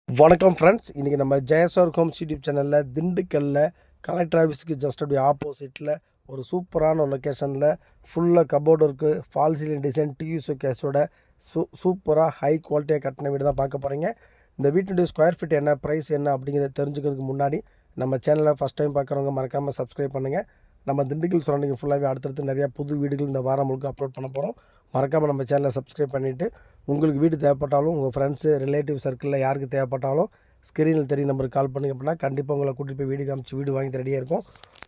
வணக்கம் ஃப்ரெண்ட்ஸ். இன்றைக்கி நம்ம ஜெயசார் ஹோம்ஸ் யூடியூப் சேனலில் திண்டுக்கல்லில் கலெக்டர் ஆஃபீஸுக்கு ஜஸ்ட் அப்படி ஆப்போசிட்டில் ஒரு சூப்பரான ஒரு லொக்கேஷனில் ஃபுல்லாக கபோர்டு இருக்குது. ஃபால் சீலிங் டிசைன் டிவி ஷோகேஸோட சூப்பராக ஹை குவாலிட்டியாக கட்டின வீடு தான் பார்க்க போகிறீங்க. இந்த வீட்டுடைய ஸ்கொயர் ஃபீட் என்ன, ப்ரைஸ் என்ன அப்படிங்கிறத தெரிஞ்சுக்கிறதுக்கு முன்னாடி நம்ம சேனலை ஃபஸ்ட் டைம் பார்க்குறவங்க மறக்காமல் சப்ஸ்கிரைப் பண்ணுங்கள். நம்ம திண்டுக்கல் சரௌண்டிங் ஃபுல்லாகவே அடுத்தடுத்து நிறையா புது வீடுகள் இந்த வாரம் முழுக்க அப்லோட் பண்ண போகிறோம். மறக்காமல் நம்ம சேனலை சப்ஸ்கிரைப் பண்ணிவிட்டு உங்களுக்கு வீடு தேவைப்பட்டாலும் உங்கள் ஃப்ரெண்ட்ஸு ரிலேட்டிவ் சர்க்கிளில் யாருக்கு தேவைப்பட்டாலும் ஸ்க்ரீனில் தெரிய நம்பருக்கு கால் பண்ணிங்க அப்படின்னா கண்டிப்பாக உங்களை கூட்டிகிட்டு போய் வீடு காமிச்சு வீடு வாங்கி ரெடியாக இருக்கும்.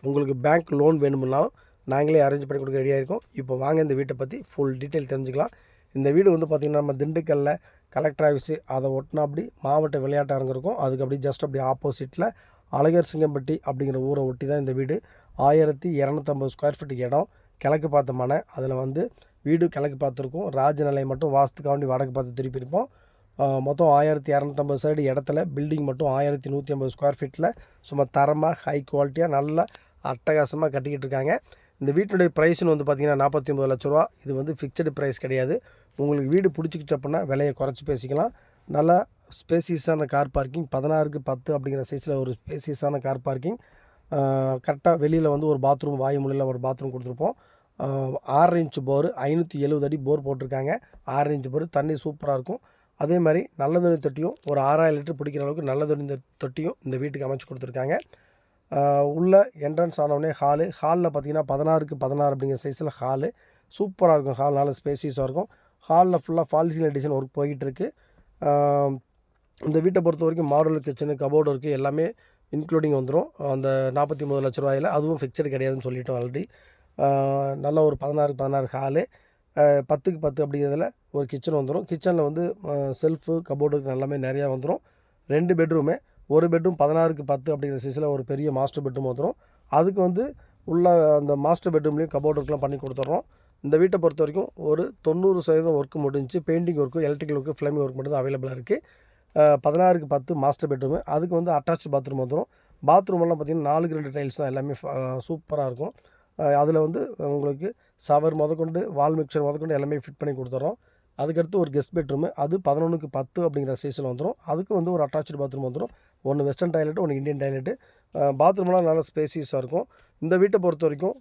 உங்களுக்கு பேங்க் லோன் வேணும்னாலும் நாங்களே அரேஞ்ச் பண்ணி கொடுக்க ரெடியாக இருக்கும். இப்போ வாங்க இந்த வீட்டை பற்றி ஃபுல் டீட்டெயில் தெரிஞ்சுக்கலாம். இந்த வீடு வந்து பார்த்திங்கன்னா நம்ம திண்டுக்கல்லில் கலெக்டர் ஆஃபீஸு அதை ஒட்டினா அப்படி மாவட்ட விளையாட்டு அரங்கு இருக்கும். அதுக்கு அப்படி ஜஸ்ட் அப்படி ஆப்போசிட்டில் அழகர் சிங்கம்பட்டி அப்படிங்கிற ஊரை ஒட்டி தான் இந்த வீடு. 1250 ஸ்கொயர் ஃபீட் இடம், கிழக்கு பார்த்த மனை. அதில் வந்து வீடு கிழக்கு பார்த்துருக்கும், ராஜநிலை மட்டும் வாஸ்துக்காண்டி வடக்கு பார்த்து திருப்பியிருப்போம். மொத்தம் 1250 சைடு இடத்துல பில்டிங் மட்டும் 1150 ஸ்கொயர் ஃபீட்டில் சும்மா தரமாக ஹை குவாலிட்டியாக நல்லா அட்டகாசமாக கட்டிக்கிட்டு இருக்காங்க. இந்த வீட்டினுடைய ப்ரைஸ்னு வந்து பார்த்திங்கன்னா 49 லட்ச ரூபா. இது வந்து ஃபிக்ஸடு ப்ரைஸ் கிடையாது. உங்களுக்கு வீடு பிடிச்சிக்கிச்சு அப்படின்னா விலையை குறைச்சி பேசிக்கலாம். நல்லா ஸ்பேசியஸான கார் பார்க்கிங், 16க்கு 10 அப்படிங்கிற சைஸில் ஒரு ஸ்பேசியஸான கார் பார்க்கிங். கரெக்டாக வெளியில் வந்து ஒரு பாத்ரூம், வாயு முறையில் ஒரு பாத்ரூம் கொடுத்துருப்போம். 6 இன்ச்சு போர், 570 அடி போர் போட்டிருக்காங்க. 6 இன்ச்சு போர், தண்ணி சூப்பராக இருக்கும். அதே மாதிரி நல்ல தண்ணி தொட்டியும் ஒரு 6000 லிட்டர் பிடிக்கிற அளவுக்கு நல்ல தண்ணி தொட்டியும் இந்த வீட்டுக்கு அமைச்சு கொடுத்துருக்காங்க. உள்ள என்ட்ரன்ஸ் ஆனவுடனே ஹாலில் பார்த்திங்கன்னா 16க்கு 16 அப்படிங்கிற சைஸில் ஹாலு சூப்பராக இருக்கும். ஹால் நல்ல ஸ்பேசியஸாக இருக்கும். ஹாலில் ஃபுல்லாக ஃபால் சீலிங் டிசைன் ஒர்க் போய்கிட்டுருக்கு. இந்த வீட்டை பொறுத்த வரைக்கும் மாடுலர் கிச்சனு, கபோர்டு இருக்குது, எல்லாமே இன்க்ளூடிங் வந்துடும் அந்த 49 லட்ச ரூபாயில். அதுவும் ஃபிக்ஸடு கிடையாதுன்னு சொல்லிட்டோம் ஆல்ரெடி. நல்லா ஒரு 16க்கு 16 ஹாலு, 10க்கு 10 அப்படிங்கிறதுல ஒரு கிச்சன் வந்துடும். கிச்சனில் வந்து செல்ஃபு, கபோர்டுக்கு எல்லாமே நிறையா வந்துடும். 2 பெட்ரூமு, ஒரு பெட்ரூம் 16க்கு 10 அப்படிங்கிற சைஸில் ஒரு பெரிய மாஸ்டர் பெட்ரூம் வந்துடும். அதுக்கு வந்து உள்ள அந்த மாஸ்டர் பெட்ரூம்லேயும் கபோர்டு ஒர்க்லாம் பண்ணி கொடுத்துட்றோம். இந்த வீட்டை பொறுத்த வரைக்கும் ஒரு 90% ஒர்க்கு முடிஞ்சு. Painting work, electrical work, plumbing work மட்டும் தான் அவைலபிளாக இருக்குது. 16க்கு 10 மாஸ்டர் பெட்ரூமு. அதுக்கு வந்து அட்டாச் பாத்ரூம் வந்துடும். பாத்ரூமெல்லாம் பார்த்திங்கன்னா 4க்கு 2 டைல்ஸ் தான், எல்லாமே சூப்பராக இருக்கும். அதில் வந்து உங்களுக்கு ஷவர் முதற்கொண்டு, வால் மிக்சர் முதற்கொண்டு எல்லாமே ஃபிட் பண்ணி கொடுத்துட்றோம். அதுக்கடுத்து ஒரு கெஸ்ட் பெட்ரூமு, அது 11க்கு 10 அப்படிங்கிற சைஸில் வந்துடும். அதுக்கு வந்து ஒரு அட்டாச்சு பாத்ரூம் வந்துடும். ஒன்று வெஸ்டர்ன் டாய்லெட்டு, ஒன்று இந்தியன் டாய்லெட்டு. பாத்ரூம்லாம் நல்லா ஸ்பேசியஸாக இருக்கும். இந்த வீட்டை பொறுத்த வரைக்கும்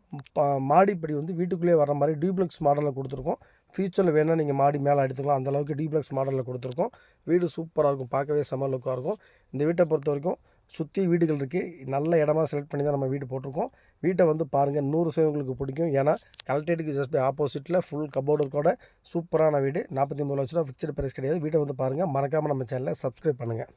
மாடிப்படி வந்து வீட்டுக்குள்ளேயே வர மாதிரி டியூப்ளெக்ஸ் மாடலில் கொடுத்துருக்கோம். ஃபியூச்சரில் வேணால் நீங்கள் மாடி மேலே எடுத்துக்கலாம், அந்தளவுக்கு டியூப்ளெக்ஸ் மாடலில் கொடுத்துருக்கோம். வீடு சூப்பராக இருக்கும், பார்க்கவே செம லுக்காக இருக்கும். இந்த வீட்டை பொறுத்த வரைக்கும் சுற்றி வீடுகள் இருக்குது. நல்ல இடமா செலக்ட் பண்ணி தான் நம்ம வீடு போட்டிருக்கோம். வீட்டை வந்து பாருங்கள், 100% உங்களுக்கு பிடிக்கும். ஏன்னா கலெக்டரேட்டுக்கு ஜஸ்ட் ஆப்போசிட்டில் ஃபுல் கபோர்டு கூட சூப்பரான வீடு. 49 லட்ச ரூபா ஃபிக்ஸடு ப்ரைஸ் கிடையாது. வீட்டை வந்து பாருங்கள். மறக்காமல் நம்ம சேனலை சப்ஸ்கிரைப் பண்ணுங்கள்.